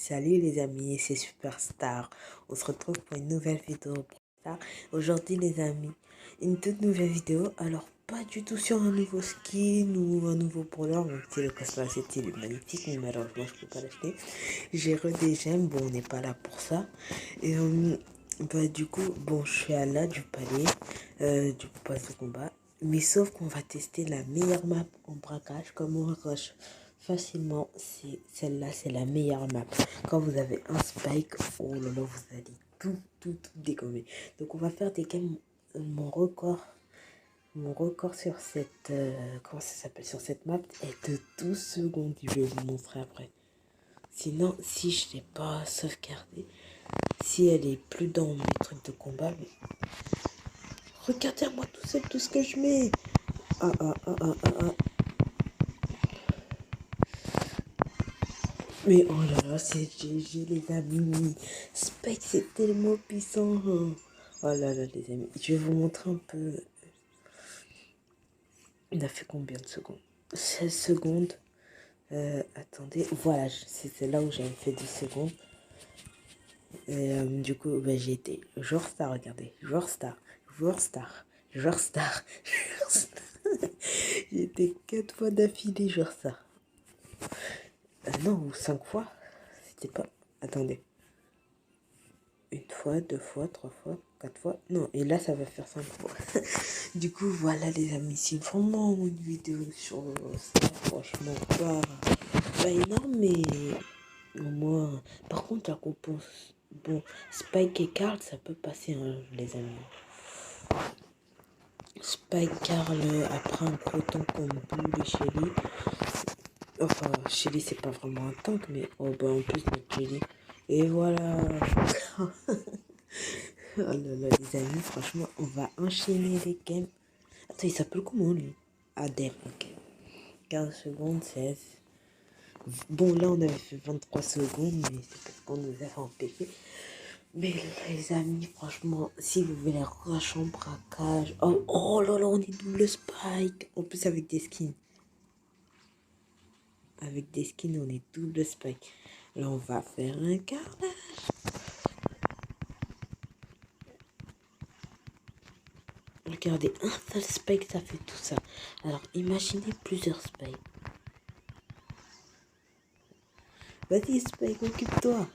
Salut les amis, c'est Superstar. On se retrouve pour une nouvelle vidéo. Aujourd'hui les amis, une toute nouvelle vidéo. Alors pas du tout sur un nouveau skin ou un nouveau brawler. Même si le cosplay il est magnifique, mais malheureusement je peux pas l'acheter. J'ai des gemmes, bon on n'est pas là pour ça. Et du coup, bon je suis à là du palier, du pass de combat. Mais sauf qu'on va tester la meilleure map en braquage, comme on rush facilement. Celle-là, c'est la meilleure map. Quand vous avez un spike, oh là là, vous allez tout dégommer. Donc on va faire des games. Mon record sur cette comment ça s'appelle, sur cette map est de 12 secondes. Je vais vous montrer après. Sinon, si je l'ai pas sauvegardé, si elle est plus dans mes trucs de combat, mais regardez-moi tout ce que je mets. Ah. Mais oh là là, c'est GG les amis. Spike c'est tellement puissant. Oh là là les amis, je vais vous montrer un peu. Il a fait combien de secondes? 16 secondes. Attendez, voilà, c'est là où j'avais fait 10 secondes. Du coup, j'ai été joueur star, regardez. Joueur star. J'ai été 4 fois d'affilée joueur star. Non, ou 5 fois. C'était pas... Attendez. Une fois, 2 fois, 3 fois, 4 fois. Non, et là, ça va faire 5 fois. Du coup, voilà les amis. C'est vraiment une vidéo sur ça. Franchement, pas énorme, mais au moins... Par contre, la compense... Bon, Spike et Carl, ça peut passer, hein, les amis. Spike, Carl, après un gros tank comme Bull et Shelly. Enfin, Shelly, c'est pas vraiment un tank, mais oh, bah, en plus, notre Shelly. Et voilà. Oh là là, les amis, franchement, on va enchaîner les games. Attends, il s'appelle comment, lui? Adem, ok. 15 secondes, 16. Bon, là, on avait fait 23 secondes, mais c'est parce qu'on nous avait empêché. Mais les amis, franchement, si vous voulez rush en braquage... Oh là là, on est double spike. En plus, avec des skins. Avec des skins, on est double spike. Là, on va faire un carnage. Regardez, un seul spike, ça fait tout ça. Alors, imaginez plusieurs spikes. Vas-y, spike, occupe-toi.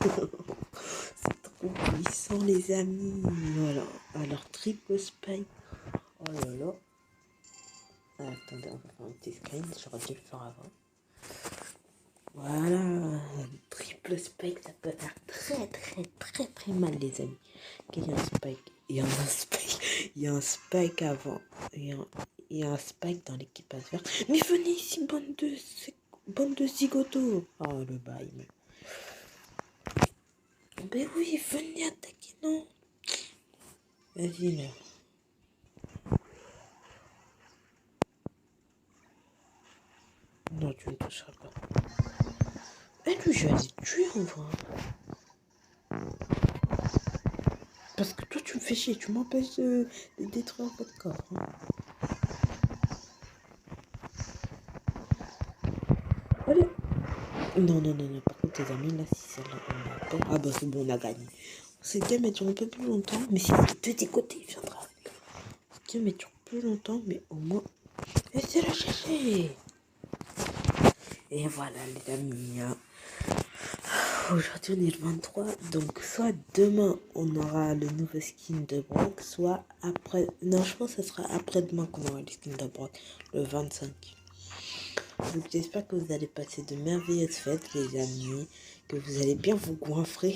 C'est trop puissant, les amis. Voilà. Alors, triple spike. Oh là là. Attendez, on va faire un petit screen. J'aurais dû le faire avant. Voilà. Triple spike, ça peut faire très mal, les amis. Il y a un spike. Il y a un spike avant. Il y a un spike dans l'équipe adverse. Mais venez ici, bande de zigotos. Oh, le bail. Ben oui, venez attaquer, non. Vas-y, là. Non, tu ne toucheras pas. Eh, lui, je vais aller te tuer, en vrai. Parce que toi, tu me fais chier. Tu m'empêches de détruire votre corps. Hein. Allez. Non. Par contre, tes amis, là, si celle-là, on l'a pas. Ah, bah, c'est bon, on a gagné. Cette game, elle dure un peu plus longtemps. Mais si de tes côtés, il viendra. Cette game, elle dure plus longtemps, mais au moins... Et c'est le GG. Et voilà, les amis. Aujourd'hui, on est le 23. Donc, soit demain, on aura le nouveau skin de Brock, soit après... Non, je pense que ce sera après-demain qu'on aura le skin de Brock, le 25. Donc, j'espère que vous allez passer de merveilleuses fêtes, les amis. Que vous allez bien vous goinfrer.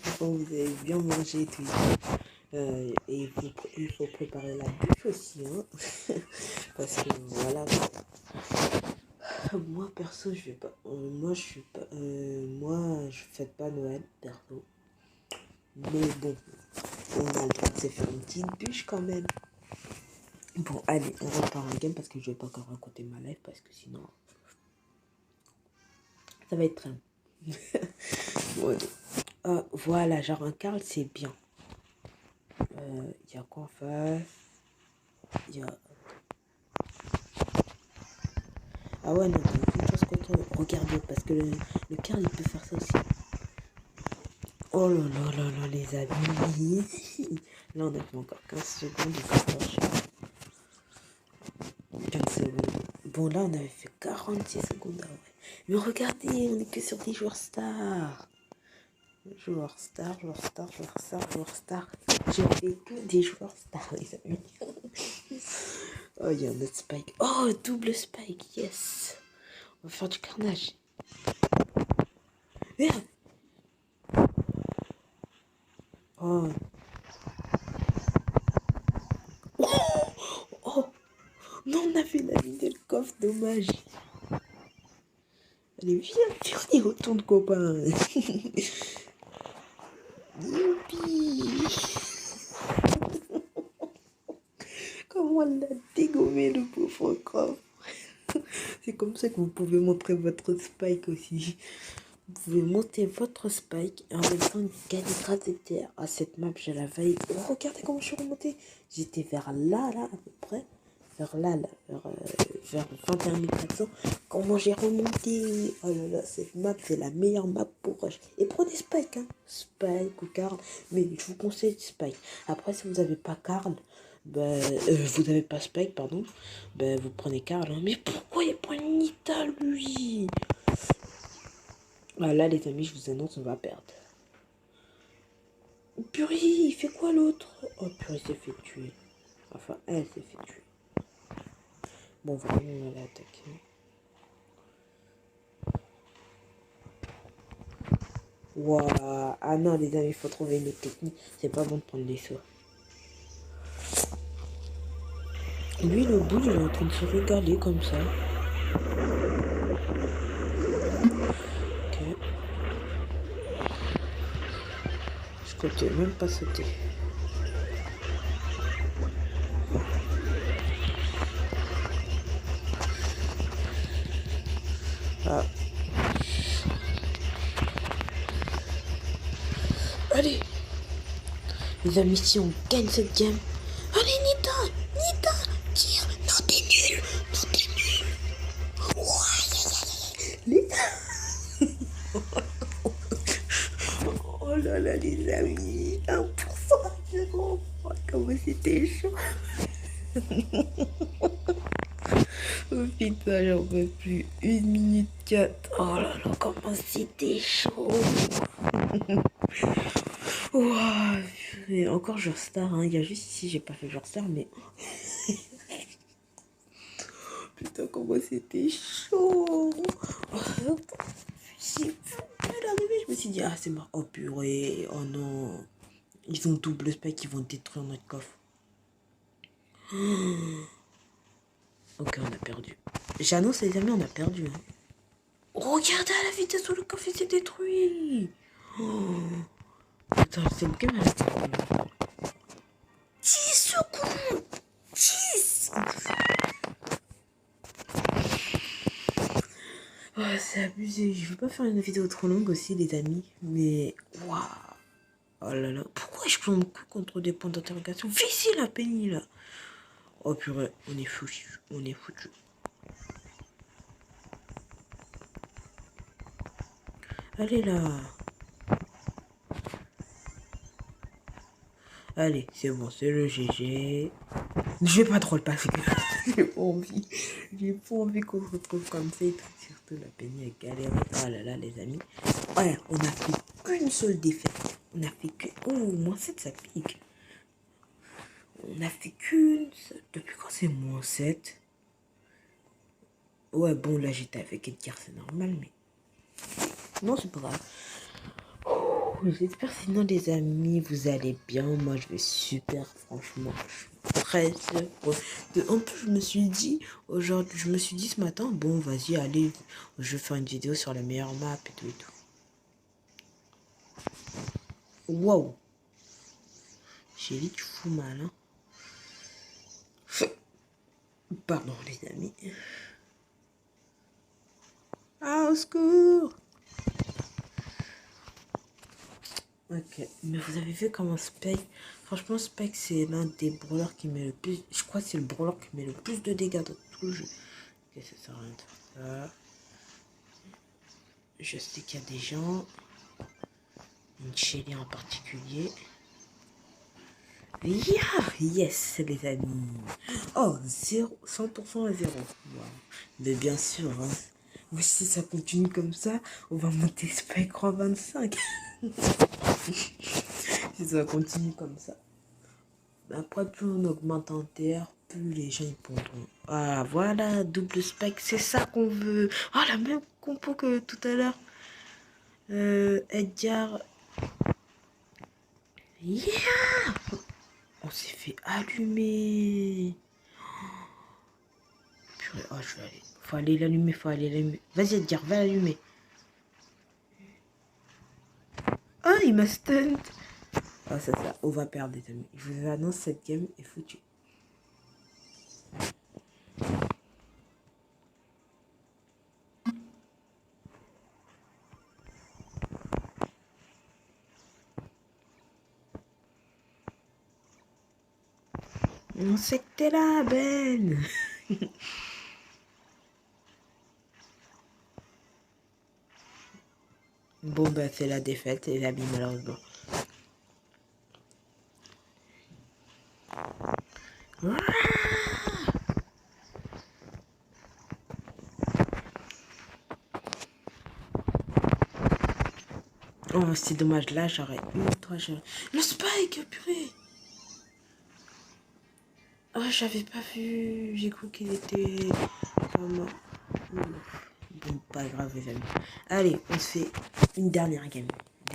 Enfin, vous allez bien manger et tout. Et il faut préparer la bûche aussi, hein. Parce que voilà. Moi perso, je vais pas. Moi, je suis pas. Moi, je fête pas Noël perso. Mais bon, on a le droit de se faire une petite bûche quand même. Bon, allez, on repart en game parce que je vais pas encore raconter ma life parce que sinon, ça va être très long. Ouais. Voilà, genre un Carl, c'est bien. Il y a quoi en face? Il y a... Ah ouais, non, une chose contre... regardez, parce que le Karl, il peut faire ça aussi. Oh là là là là, les amis. Là, on a fait encore 15 secondes. 15 secondes. Bon, là, on avait fait 46 secondes. Mais regardez, on est que sur des joueurs stars. Joueurs stars, joueurs stars, joueurs stars, joueurs stars. J'ai fait que des joueurs stars, les amis. Oh, il y a un autre spike. Oh, double spike, yes. On va faire du carnage. Merde. Oh. Oh, oh. Non, on a fait la vidéo le coffre, dommage. Allez, viens, on y retourne, copain. Youpi. Comment on l'a dégommé, le pauvre coffre. C'est comme ça que vous pouvez montrer votre spike aussi. Vous pouvez monter votre spike et en même temps gagner grâce des terres. Ah, cette map, je la valide. Oh, regardez comment je suis remonté. J'étais vers là, à peu près. Vers là, vers 21 400. Comment j'ai remonté. Oh là là, cette map, c'est la meilleure map pour rush. Et prenez Spike, hein. Spike ou Karl. Mais je vous conseille Spike. Après, si vous n'avez pas Karl, vous n'avez pas Spike, pardon. Vous prenez Karl. Hein. Mais pourquoi il prend une Nita, lui? Ah là, les amis, je vous annonce, on va perdre. Purée, il fait quoi l'autre? Oh purée, il s'est fait tuer. Enfin, elle s'est fait tuer. Bon, vraiment, on va l'attaquer. Waouh. Ah non, les amis, il faut trouver une autre technique. C'est pas bon de prendre les sauts. Lui, le bout, il est en train de se régaler comme ça. Ok. Je comptais même pas sauter. Ah. Allez. Les amis, si on gagne cette game. Allez, Nita. Nita. Tire. Non, t'es nul. Non, t'es nul. Les... Oh là là, les amis. 1%. Oh, comment c'était chaud. Oh putain, j'en peux plus. 1 minute 4. Oh là là, comment c'était chaud. Wow. Et encore genre star, hein. Il y a juste ici, j'ai pas fait genre star, mais... Putain, comment c'était chaud. Oh, j'ai vu l'arrivée, je me suis dit, ah c'est mort. Oh purée, oh non. Ils ont double spike, ils vont détruire notre coffre. Ok, on a perdu. J'annonce les amis, on a perdu. Hein. Regardez à la vitesse où le coffre s'est détruit. Oh. Attends, c'est le game à la 10 secondes. 10. Oh, c'est abusé. Je veux pas faire une vidéo trop longue aussi, les amis. Mais, waouh. Oh là là. Pourquoi je plombe que contre des points d'interrogation? Visez la Penny, là. Oh purée, on est foutu. On est foutu. Allez là. Allez, c'est bon, c'est le GG. Je vais pas trop le passer. J'ai pas envie. J'ai pas envie qu'on se retrouve comme ça et tout. Surtout la Penny a galéré. Oh là là, les amis. Ouais, on a fait qu'une seule défaite. On a fait que... Oh, moins 7, ça pique. On a fait qu'une seule... Depuis quand c'est moins 7? Ouais, bon, là, j'étais avec Edgar, c'est normal, mais... Non, c'est pas grave. Oh, j'espère sinon, les amis, vous allez bien. Moi, je vais super, franchement. Je suis très heureux. En plus, je me suis dit, aujourd'hui, je me suis dit ce matin, bon, vas-y, allez, je vais faire une vidéo sur la meilleure map et tout et tout. Waouh. J'ai dit, tu fous mal, hein. Pardon, les amis. Ah, au secours. Ok, mais vous avez vu comment Spike... Franchement, Spike, c'est l'un des brawlers qui met le plus... Je crois que c'est le brawler qui met le plus de dégâts dans tout le jeu. Ok, ça sert à rien de faire ça. je sais qu'il y a des gens, une chérie en particulier. Yeah, yes, les amis. Oh, 100% à 0. Wow. Mais bien sûr, hein. Mais si ça continue comme ça, on va monter Spike 25. Si ça continue comme ça. Après, plus on augmente en terre, plus les gens y pondront. Ah, voilà, double Spike, c'est ça qu'on veut. Ah, la même compo que tout à l'heure. Edgar. Yeah! On s'est fait allumer. Purée, oh, je vais aller. Faut aller l'allumer, faut aller l'allumer. Vas-y, Edgar, va l'allumer. Ah, il m'a stunt. Ah, ça, on va perdre, les amis. Je vous annonce, cette game est foutue. On sait que t'es là, Ben. Bon, bah, c'est la défaite, les amis, malheureusement. Oh, c'est dommage, là, j'aurais eu toi, le Spike, purée. Oh, j'avais pas vu. J'ai cru qu'il était vraiment... Bon, pas grave, les amis. Allez, on se fait une dernière game,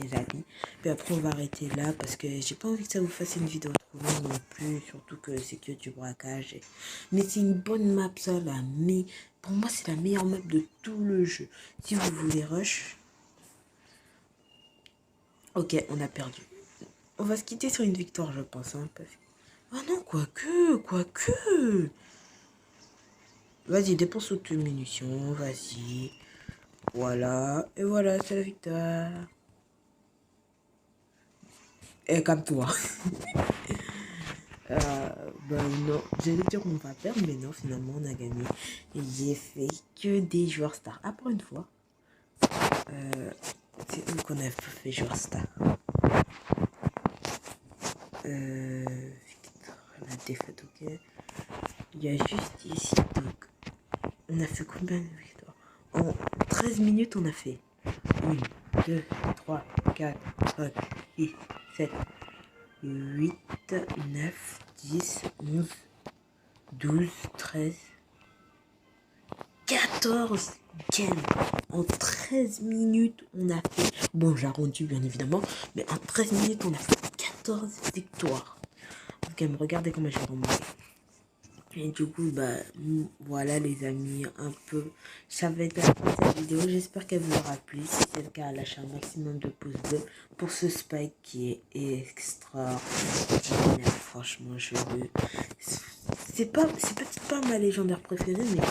les amis. Puis après, on va arrêter là parce que j'ai pas envie que ça vous fasse une vidéo trop longue non plus. Surtout que c'est que du braquage. Mais c'est une bonne map, ça, là. Mais pour moi, c'est la meilleure map de tout le jeu. Si vous voulez rush... Ok, on a perdu. On va se quitter sur une victoire, je pense. Hein, parce... Ah non, quoique. Vas-y, dépense toutes tes munitions, vas-y. Voilà, et voilà, c'est la victoire. Et comme toi. Ben non, j'allais dire qu'on va perdre, mais non, finalement on a gagné. Et j'ai fait que des joueurs stars. Après une fois, c'est où qu'on a fait joueurs stars. La défaite, ok. Il y a juste ici, donc on a fait combien de victoires? En 13 minutes, on a fait 1, 2, 3, 4, 5, 6, 7, 8, 9, 10, 11, 12, 13, 14 games. En 13 minutes, on a fait... Bon, j'ai arrondi, bien évidemment. Mais en 13 minutes, on a fait 14 victoires. Ok, regardez comment je vais remonter. Et du coup, bah, voilà les amis, un peu, ça va être la fin de cette vidéo. J'espère qu'elle vous aura plu. Si c'est le cas, lâchez un maximum de pouces bleus pour ce Spike qui est extraordinaire. Franchement, c'est peut-être pas ma légendaire préférée, mais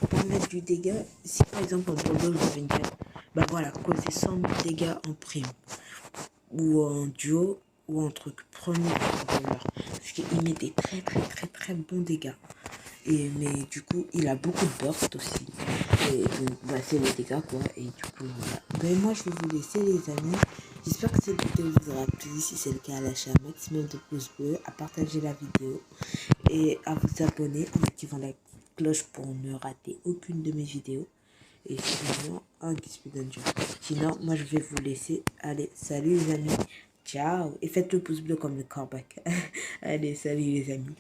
pour mettre du dégât, si par exemple en solo, je fais une quête, bah voilà, causer 100 000 dégâts en prime, ou en duo, ou en truc premier contrôleur. Parce qu'il met des très bons dégâts. Mais du coup, il a beaucoup de burst aussi. Et donc, bah, c'est les dégâts, quoi. Et du coup, voilà. Ben, moi, je vais vous laisser, les amis. J'espère que cette vidéo vous aura plu. Si c'est le cas, lâchez un maximum de pouces bleus, à partager la vidéo et à vous abonner en activant la cloche pour ne rater aucune de mes vidéos. Et sinon, sinon, moi, je vais vous laisser. Allez, salut, les amis. Ciao. Et faites le pouce bleu comme le comeback. Allez, salut, les amis.